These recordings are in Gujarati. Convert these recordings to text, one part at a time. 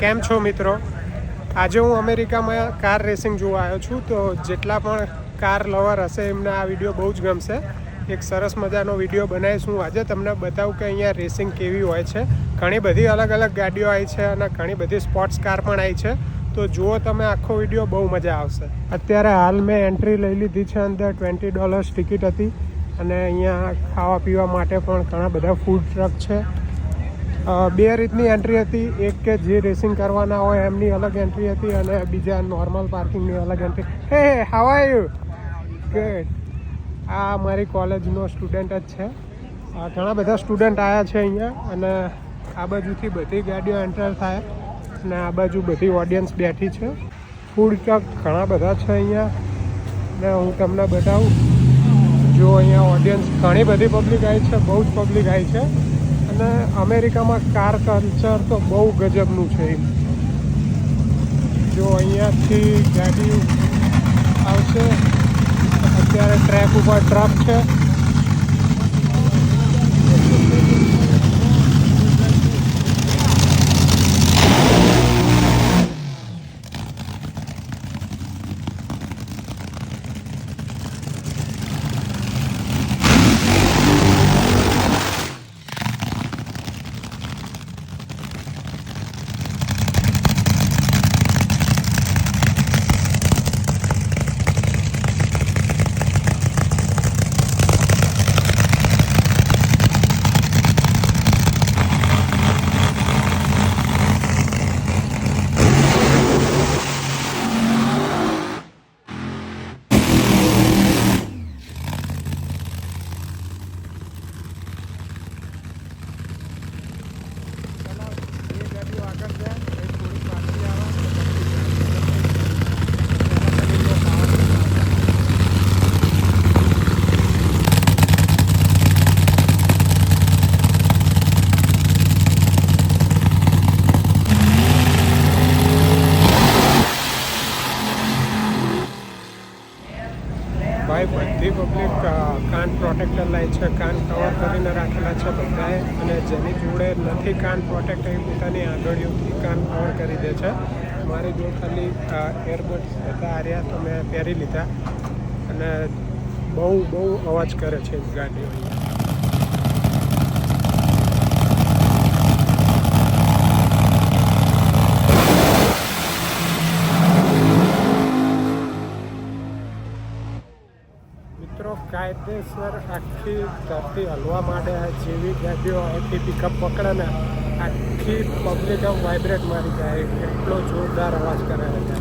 કેમ છો મિત્રો? આજે હું અમેરિકામાં કાર રેસિંગ જોવા આવ્યો છું. તો જેટલા પણ કાર લવર હશે એમને આ વિડીયો બહુ જ ગમશે. એક સરસ મજાનો વિડીયો બનાવીશ. હું આજે તમને બતાવું કે અહીંયા રેસિંગ કેવી હોય છે. ઘણી બધી અલગ અલગ ગાડીઓ આવી છે અને ઘણી બધી સ્પોર્ટ્સ કાર પણ આવી છે. તો જુઓ તમે આખો વિડીયો, બહુ મજા આવશે. અત્યારે હાલ મેં એન્ટ્રી લઈ લીધી છે. અંદર $20 ટિકિટ હતી અને અહીંયા ખાવા પીવા માટે પણ ઘણા બધા ફૂડ ટ્રક છે. બે રીતની એન્ટ્રી હતી. એક કે જે રેસિંગ કરવાના હોય એમની અલગ એન્ટ્રી હતી અને બીજા નોર્મલ પાર્કિંગની અલગ એન્ટ્રી. હે હાઉ આર યુ? ગુડ. આ મારી કોલેજનો સ્ટુડન્ટ જ છે. ઘણા બધા સ્ટુડન્ટ આવ્યા છે અહીંયા અને આ બાજુથી બધી ગાડીઓ એન્ટર થાય અને આ બાજુ બધી ઓડિયન્સ બેઠી છે. ફૂડ ટ્રક ઘણા બધા છે અહીંયા ને હું તમને બતાવું. જો અહીંયા ઓડિયન્સ ઘણી બધી પબ્લિક આવી છે, બહુ જ પબ્લિક આવી છે. અને અમેરિકામાં કાર કલ્ચર તો બહુ ગજબનું છે. જો અહીંયાથી ગાડી આવશે. અત્યારે ટ્રેક ઉપર ટ્રક છે. ભાઈ બધી પબ્લિક કાન પ્રોટેક્ટર લાવી છે. કાન કવર કરીને રાખેલા છે બધાએ. અને જેની જોડે નથી કાન પ્રોટેક્ટર એ પોતાની આંગળીઓથી કાન કવર કરી દે છે. મારી જો ખાલી એરબડ્સ હતા હાર્યા તો મેં પહેરી લીધા. અને બહુ અવાજ કરે છે ગાડીઓ અહીંયા. મિત્રો કાયદેસર આખી ધરતી હલવા માંડે. જેવી ગાડીઓ અહીંથી પિકઅપ પકડે ને આખી પબ્લિક આમ વાઇબ્રેટ મારી જાય. એટલો જોરદાર અવાજ કરે છે.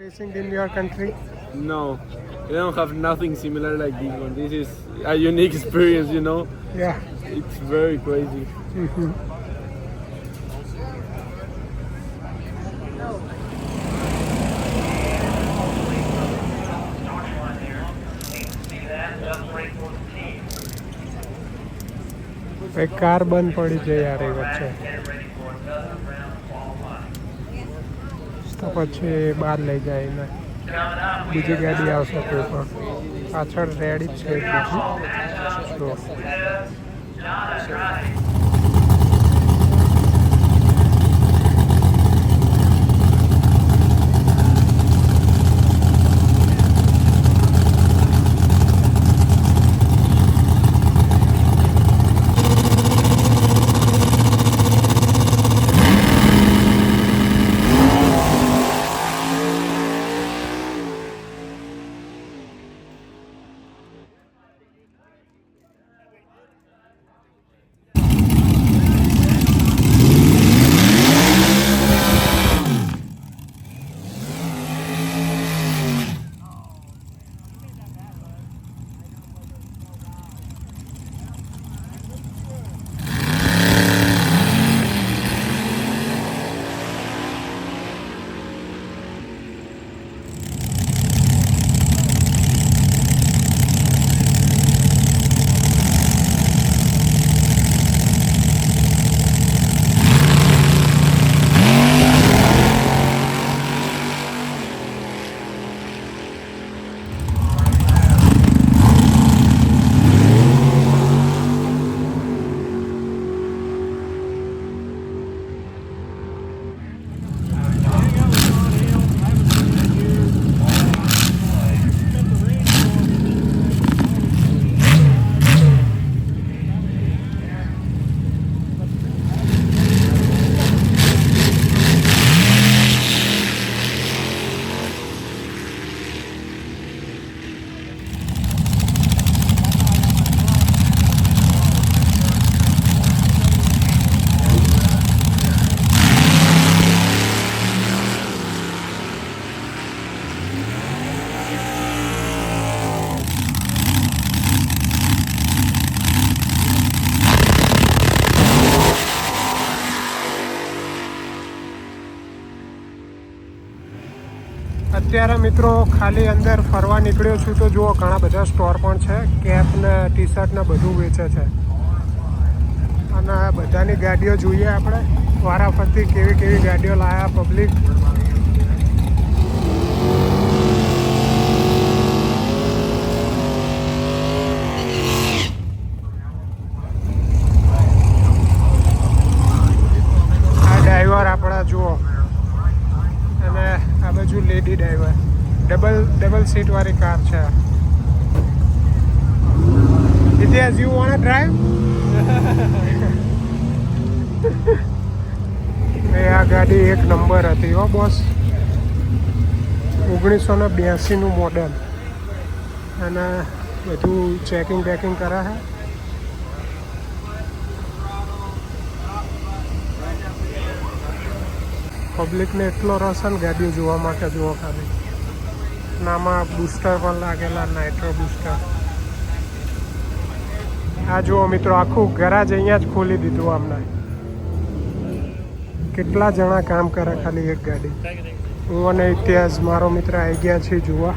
Racing in your country? No, they don't have nothing similar like this one. This is a unique experience, you know. Yeah. It's very crazy. એક કાર બંધ પડી છે યાર એ વચ્ચે. તો પછી બહાર લઈ જાય ને બીજી ગાડી આવશે કોઈ પણ. પાછળ રેડી જ છે બીજી. તો અત્યારે મિત્રો ખાલી અંદર ફરવા નીકળ્યો છું તો જુઓ ઘણા બધા સ્ટોર પણ છે, કેપ ને ટી શર્ટ ને બધું વેચે છે. અને બધાની ગાડીઓ જોઈએ આપણે વારાફરતી કેવી કેવી ગાડીઓ લાયા પબ્લિક. આ ડ્રાઈવર આપણા જુઓ અને આ બાજુ લેડી ડ્રાઈવર. ડબલ સીટ વાળી કાર છે. ઇતિહાસ યુ વોન્ટ ડ્રાઈવ? આ ગાડી એક નંબર હતી હો બોસ. 1982નું મોડેલ. અને બધું ચેકિંગ બેકિંગ કરે છે. પબ્લિકને એટલો રસ ને ગાડીઓ જોવા માટે જુઓ ખાલી. નામાં બૂસ્ટર પણ લાગેલા, નાઇટ્રો બૂસ્ટર. આ જુઓ મિત્રો આખું ગરાજ અહીંયા જ ખોલી દીધું આમને. કેટલા જણા કામ કરે ખાલી એક ગાડી. હું અને ઇતિહાસ મારો મિત્ર આવી ગયા છે જોવા.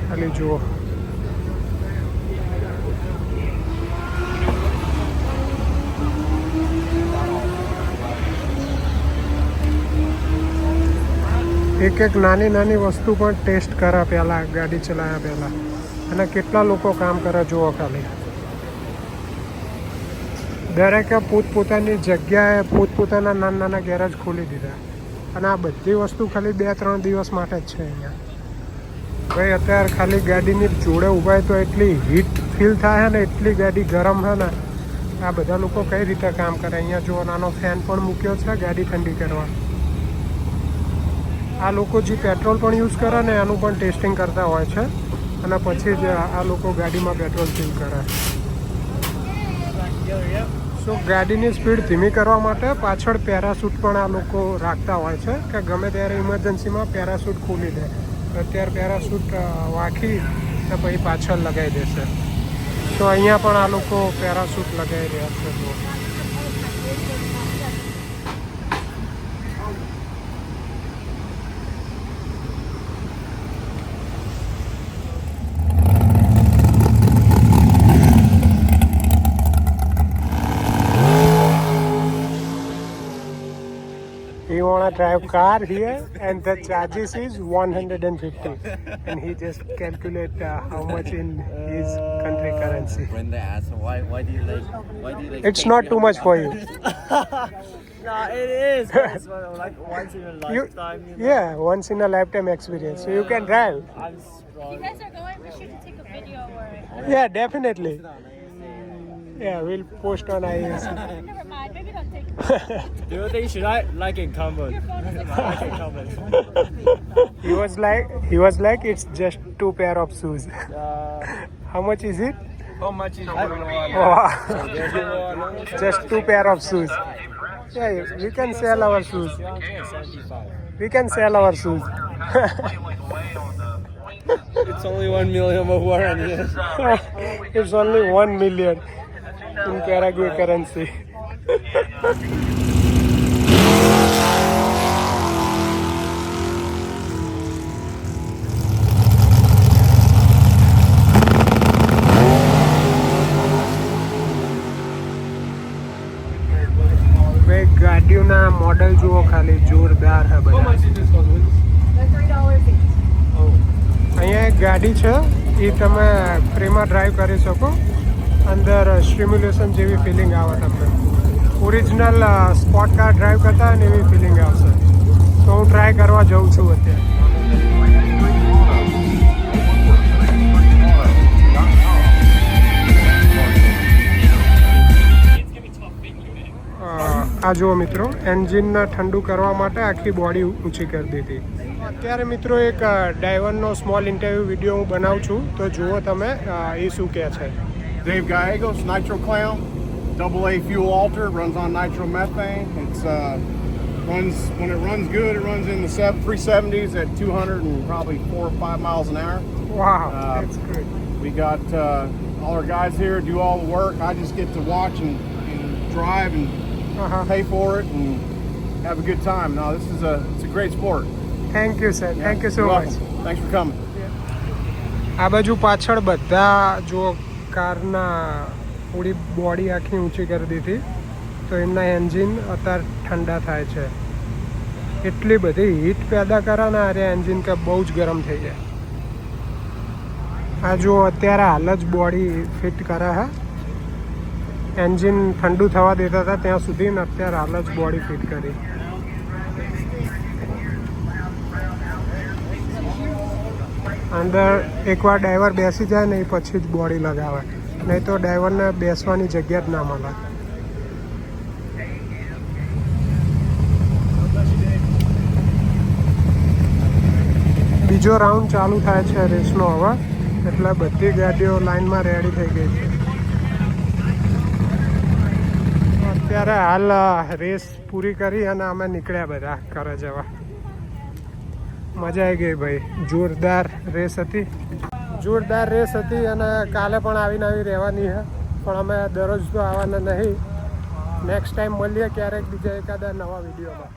ખાલી જુઓ. એક નાની નાની વસ્તુ પણ ટેસ્ટ કરે પહેલાં, ગાડી ચલાવ્યા પહેલાં. અને કેટલા લોકો કામ કરે જુઓ ખાલી. દરેકે પોતપોતાની જગ્યાએ પોતપોતાના નાના નાના ગેરેજ ખોલી દીધા. અને આ બધી વસ્તુ ખાલી 2-3 દિવસ માટે જ છે અહીંયા. ભાઈ અત્યારે ખાલી ગાડીની જોડે ઊભા તો એટલી હીટ ફીલ થાય ને, એટલી ગાડી ગરમ છે ને. આ બધા લોકો કઈ રીતે કામ કરે. અહીંયા જુઓ નાનો ફેન પણ મૂક્યો છે ગાડી ઠંડી કરવા. આ લોકો જે પેટ્રોલ પણ યુઝ કરે ને એનું પણ ટેસ્ટિંગ કરતા હોય છે. અને પછી જ આ લોકો ગાડીમાં પેટ્રોલ ફિલ કરે. સો ગાડીની સ્પીડ ધીમી કરવા માટે પાછળ પેરાશૂટ પણ આ લોકો રાખતા હોય છે કે ગમે ત્યારે ઇમરજન્સીમાં પેરાશૂટ ખોલી દે. અત્યારે પેરાશૂટ વાંખી ને પછી પાછળ લગાવી દેશે. તો અહીંયા પણ આ લોકો પેરાશૂટ લગાવી રહ્યા છે. You want to drive car here and the charges is 150 and he just calculate how much in his country currency. When they ask why do you like It's not too much for you. Nah, it is. It's like once in a lifetime. You know? Yeah, once in a lifetime experience. So you can drive. I'm strong. You guys are going, we should take a video or Yeah, definitely. Yeah, we'll post on IAC. never mind, maybe don't take it. Do you think should I like in comment? Your phone is like Like in comment. He was like it's just 2 pair of shoes. How much is it? How much is Oh, just 2 pair of shoes. Yeah, we can sell our shoes. 75. We can sell our shoes. It's only 1 million of warranty. It's only 1 million in Paraguay currency. ભાઈ ગાડીઓના મોડલ જુઓ ખાલી જોરદાર છે બધા. અહીંયા એક ગાડી છે એ તમે ફ્રીમાં ડ્રાઈવ કરી શકો. અંદર સ્ટિમ્યુલેશન જેવી ફિલિંગ આવે તમને. ઓરિજિનલ સ્પોર્ટ કાર ડ્રાઈવ કરતા હોય ને એવી ફિલિંગ આવશે. તો હું ટ્રાય કરવા જાઉં છું અત્યારે. આ જુઓ મિત્રો, એન્જિનને ઠંડુ કરવા માટે આખી બોડી ઊંચી કરી દીધી. અત્યારે મિત્રો એક ડ્રાઈવરનો સ્મોલ ઇન્ટરવ્યૂ વિડીયો હું બનાવું છું, તો જુઓ તમે એ શું કહે છે. Dave Gallegos, Nitro Clown, AA fuel alter, runs on nitromethane. It's runs when it runs good, it runs in the 370s at 200 and probably 4 or 5 miles an hour. Wow, that's good. We got all our guys here do all the work. I just get to watch and drive and Uh-huh. pay for it and have a good time. No, it's a great sport. Thank you sir, thank you so You're much. welcome. Thanks for coming. આ બાજુ પાછળ બધા જો કારના પૂરી બોડી આખી ઊંચી કરી દીધી તો એમના એન્જિન અત્યારે ઠંડા થાય છે. એટલી બધી હીટ પેદા કરે ને અરે એન્જિન કે બહુ જ ગરમ થઈ જાય. આ જો અત્યારે હાલ જ બોડી ફિટ કરે છે. એન્જિન ઠંડુ થવા દેતા હતા ત્યાં સુધી ને અત્યારે હાલ જ બોડી ફિટ કરી. અંદર એકવાર ડ્રાઈવર બેસી જાય ને એ પછી જ બોડી લગાવે, નહીં તો ડ્રાઈવરને બેસવાની જગ્યા જ ના મળે. બીજો રાઉન્ડ ચાલુ થાય છે રેસનો હવે, એટલે બધી ગાડીઓ લાઈનમાં રેડી થઈ ગઈ છે. અત્યારે હાલ રેસ પૂરી કરી અને અમે નીકળ્યા બધા ઘરે જવા. મજા આવી ગઈ ભાઈ, જોરદાર રેસ હતી. અને કાલે પણ આવીને આવી રહેવાની છે, પણ અમે દરરોજ તો આવવાના નહીં. નેક્સ્ટ ટાઈમ મળીએ ક્યારેક બીજા એકાદા નવા વિડીયોમાં.